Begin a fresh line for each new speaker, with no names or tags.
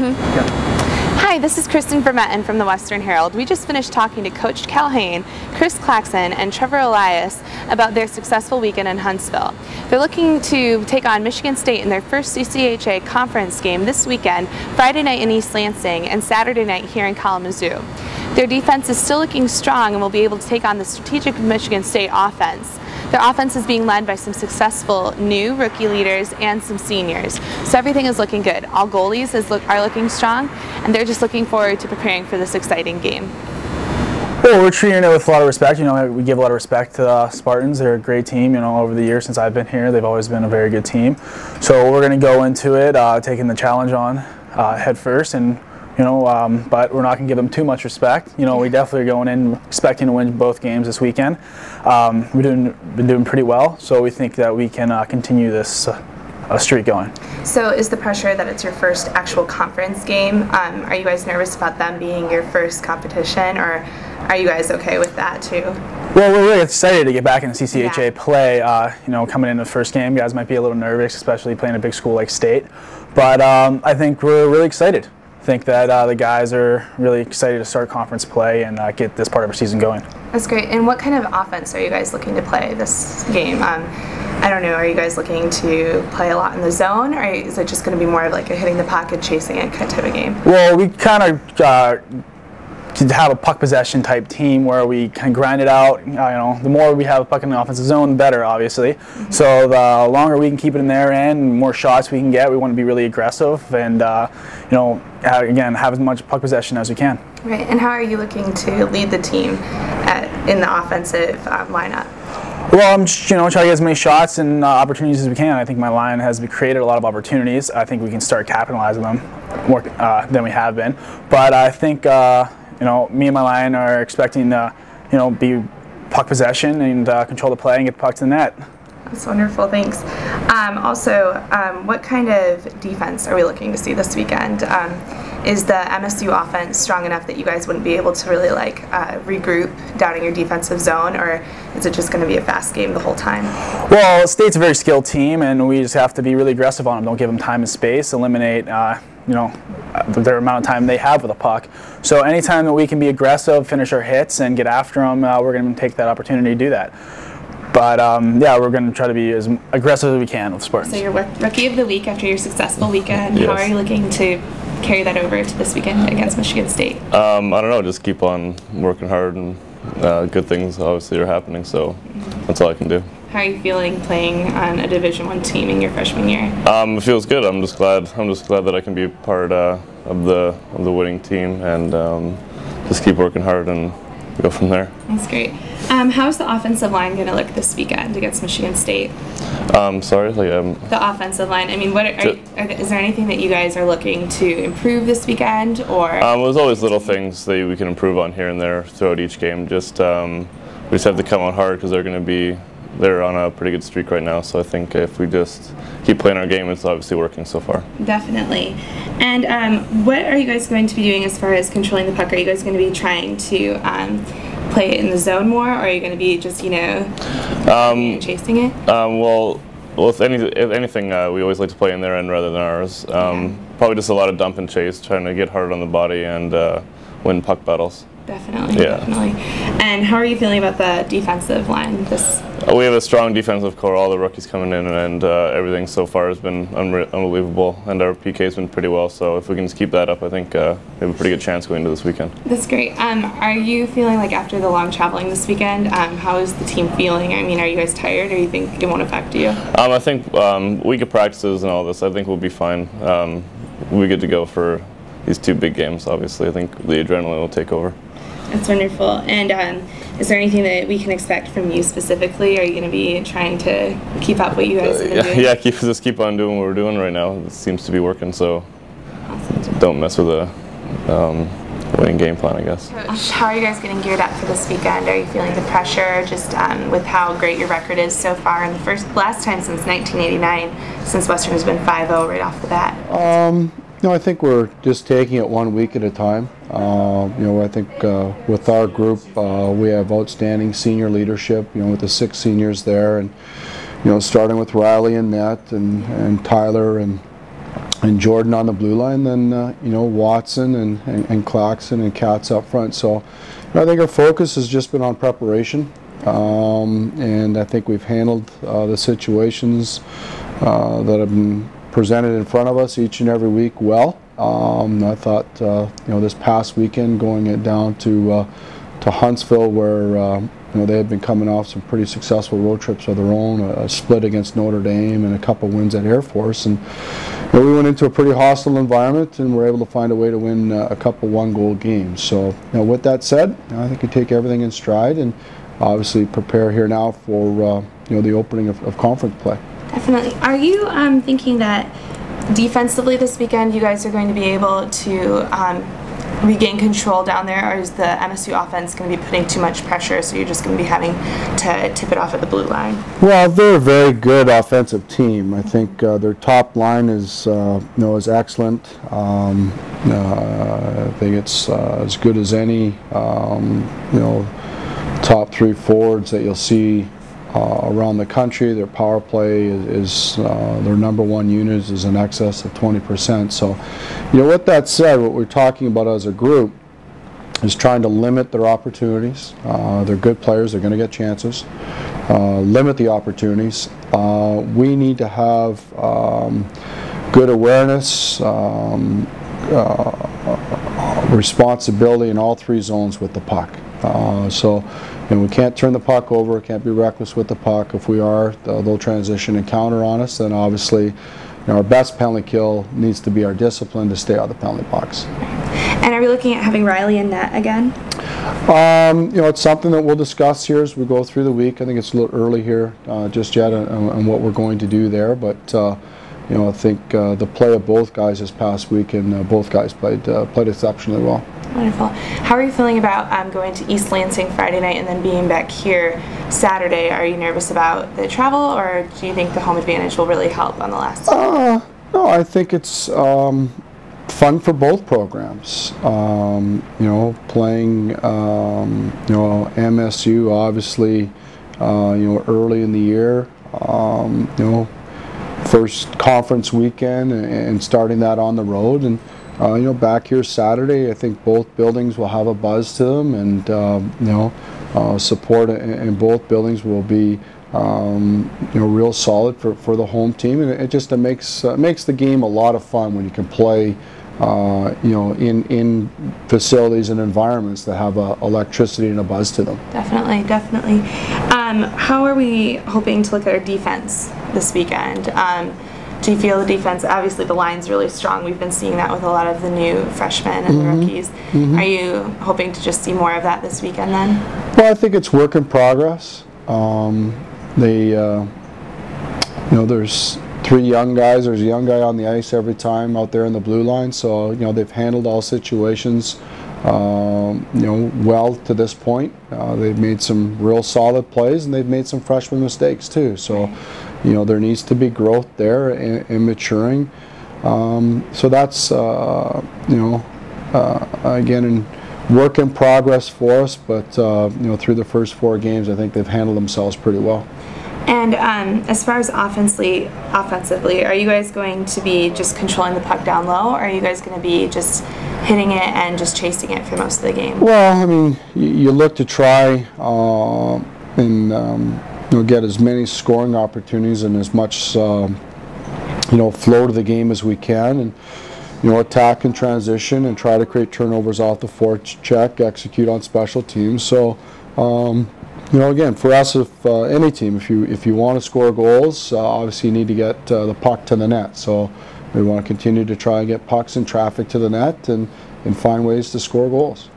Hi, this is Kristen Vermetten from the Western Herald. We just finished talking to Coach Calhoun, Chris Claxon, and Trevor Elias about their successful weekend in Huntsville. They're looking to take on Michigan State in their first CCHA conference game this weekend, Friday night in East Lansing and Saturday night here in Kalamazoo. Their defense is still looking strong and will be able to take on the strategic Michigan State offense. Their offense is being led by some successful new rookie leaders and some seniors. So everything is looking good. All goalies are looking strong, and they're just looking forward to preparing for this exciting game.
Well, we're treating it with a lot of respect. You know, we give a lot of respect to the Spartans. They're a great team. You know, over the years since I've been here, they've always been a very good team. So we're going to go into it taking the challenge on head first, and but we're not going to give them too much respect. You know, we definitely are going in expecting to win both games this weekend. We've been doing pretty well, so we think that we can continue this streak going.
So is the pressure that it's your first actual conference game, are you guys nervous about them being your first competition, or are you guys okay with that too?
Well, we're really excited to get back into CCHA play. You know, coming into the first game, guys might be a little nervous, especially playing a big school like State. But I think we're really excited. I think that the guys are really excited to start conference play and get this part of our season going.
That's great. And what kind of offense are you guys looking to play this game? I don't know, are you guys looking to play a lot in the zone, or is it just going to be more of like a hitting the pocket, chasing it type of game? Well,
we kind of to have a puck possession type team where we can grind it out. You know, the more we have a puck in the offensive zone, the better, obviously. So the longer we can keep it in their end, the more shots we can get. We want to be really aggressive and again, have as much puck possession as we can.
Right. And how are you looking to lead the team in the offensive lineup?
Well, I'm just, trying to get as many shots and opportunities as we can. I think my line has created a lot of opportunities. I think we can start capitalizing them more than we have been. But I think me and my line are expecting to, be puck possession and control the play and get the puck to the net.
That's wonderful, thanks. What kind of defense are we looking to see this weekend? Is the MSU offense strong enough that you guys wouldn't be able to really regroup down in your defensive zone, or is it just going to be a fast game the whole time?
Well, State's a very skilled team, and we just have to be really aggressive on them. Don't give them time and space. Eliminate their amount of time they have with a puck. So anytime that we can be aggressive, finish our hits, and get after them, we're going to take that opportunity to do that. But we're going to try to be as aggressive as we can with Spartans.
So you're Rookie of the Week after your successful weekend.
Yes.
How are you looking to carry that over to this weekend against Michigan State?
I don't know, just keep on working hard, and good things obviously are happening, so that's all I can do.
How are you feeling playing on a Division I team in your freshman year?
It feels good. I'm just glad that I can be a part of the winning team, and just keep working hard and go from there.
That's great. How's the offensive line going to look this weekend against Michigan State?
Sorry?
The offensive line. I mean, is there anything that you guys are looking to improve this weekend, or?
There's always little things that we can improve on here and there throughout each game. We just have to come out hard because they're on a pretty good streak right now. So I think if we just keep playing our game, it's obviously working so far.
Definitely. And what are you guys going to be doing as far as controlling the puck? Are you guys going to be trying to play it in the zone more, or are you going to be just chasing it?
Well, if anything, we always like to play in their end rather than ours. Probably just a lot of dump and chase, trying to get hard on the body and win puck battles.
Definitely, definitely. And how are you feeling about the defensive line?
We have a strong defensive core. All the rookies coming in, and everything so far has been unbelievable. And our PK's been pretty well. So if we can just keep that up, I think we have a pretty good chance going into this weekend.
That's great. Are you feeling like after the long traveling this weekend, how is the team feeling? I mean, are you guys tired, or you think it won't affect you?
I think week of practices and all this, I think we'll be fine. We're good to go for these two big games. Obviously, I think the adrenaline will take over.
That's wonderful. And is there anything that we can expect from you specifically? Are you going to be trying to keep up what you guys have been doing?
Yeah, just keep on doing what we're doing right now. It seems to be working, so awesome. Don't mess with the winning game plan, I guess.
Coach, how are you guys getting geared up for this weekend? Are you feeling the pressure just with how great your record is so far? And last time since 1989, since Western has been 5-0 right off the bat.
No, I think we're just taking it 1 week at a time. I think with our group, we have outstanding senior leadership, with the 6 seniors there, and, starting with Riley and Nett and Tyler and and Jordan on the blue line, then you know, Watson and Claxton and Katz up front. So I think our focus has just been on preparation, and I think we've handled the situations that have been presented in front of us each and every week well. I thought you know, this past weekend going it down to Huntsville, where you know, they had been coming off some pretty successful road trips of their own, a split against Notre Dame and a couple wins at Air Force, and you know, we went into a pretty hostile environment and were able to find a way to win a couple one-goal games. So, you know, with that said, I think we take everything in stride and obviously prepare here now for you know, the opening of conference play.
Definitely. Are you thinking that defensively this weekend you guys are going to be able to regain control down there, or is the MSU offense going to be putting too much pressure, so you're just going to be having to tip it off at the blue line?
Well, they're a very good offensive team. I think their top line is you know, is excellent. I think it's as good as any you know, top three forwards that you'll see around the country. Their power play is their #1 unit is in excess of 20%. So, you know, with that said, what we're talking about as a group is trying to limit their opportunities. They're good players, they're going to get chances. Limit the opportunities. We need to have good awareness, responsibility in all three zones with the puck. So, and we can't turn the puck over, can't be reckless with the puck. If we are, they'll transition and counter on us. Then obviously, you know, our best penalty kill needs to be our discipline to stay out of the penalty box.
And are we looking at having Riley in net again?
You know, it's something that we'll discuss here as we go through the week. I think it's a little early here just yet on what we're going to do there, but you know, I think the play of both guys this past week, and both guys played exceptionally well.
Wonderful. How are you feeling about going to East Lansing Friday night and then being back here Saturday? Are you nervous about the travel, or do you think the home advantage will really help on the last day?
No, I think it's fun for both programs. You know, playing you know, MSU obviously you know, early in the year, you know, first conference weekend and starting that on the road, and you know, back here Saturday, I think both buildings will have a buzz to them, and you know, support in both buildings will be you know, real solid for the home team, and it makes the game a lot of fun when you can play you know, in facilities and environments that have electricity and a buzz to them.
Definitely, definitely. How are we hoping to look at our defense this weekend? Do you feel the defense, obviously the line's really strong, we've been seeing that with a lot of the new freshmen and the rookies. Are you hoping to just see more of that this weekend then?
Well, I think it's work in progress. You know, there's 3 young guys, there's a young guy on the ice every time out there in the blue line, so you know, they've handled all situations you know, well to this point. They've made some real solid plays, and they've made some freshman mistakes too. So, you know, there needs to be growth there and maturing. So that's you know, again, work in progress for us. But you know, through the first 4 games, I think they've handled themselves pretty well.
And as far as offensively, are you guys going to be just controlling the puck down low, or are you guys going to be just hitting it and just chasing it for most of the game?
Well, I mean, you look to try and you know, get as many scoring opportunities and as much you know, flow to the game as we can, and you know, attack and transition and try to create turnovers off the forecheck, execute on special teams. So you know, again, for us, if any team, if you want to score goals, obviously you need to get the puck to the net. So we want to continue to try and get pucks and traffic to the net and find ways to score goals.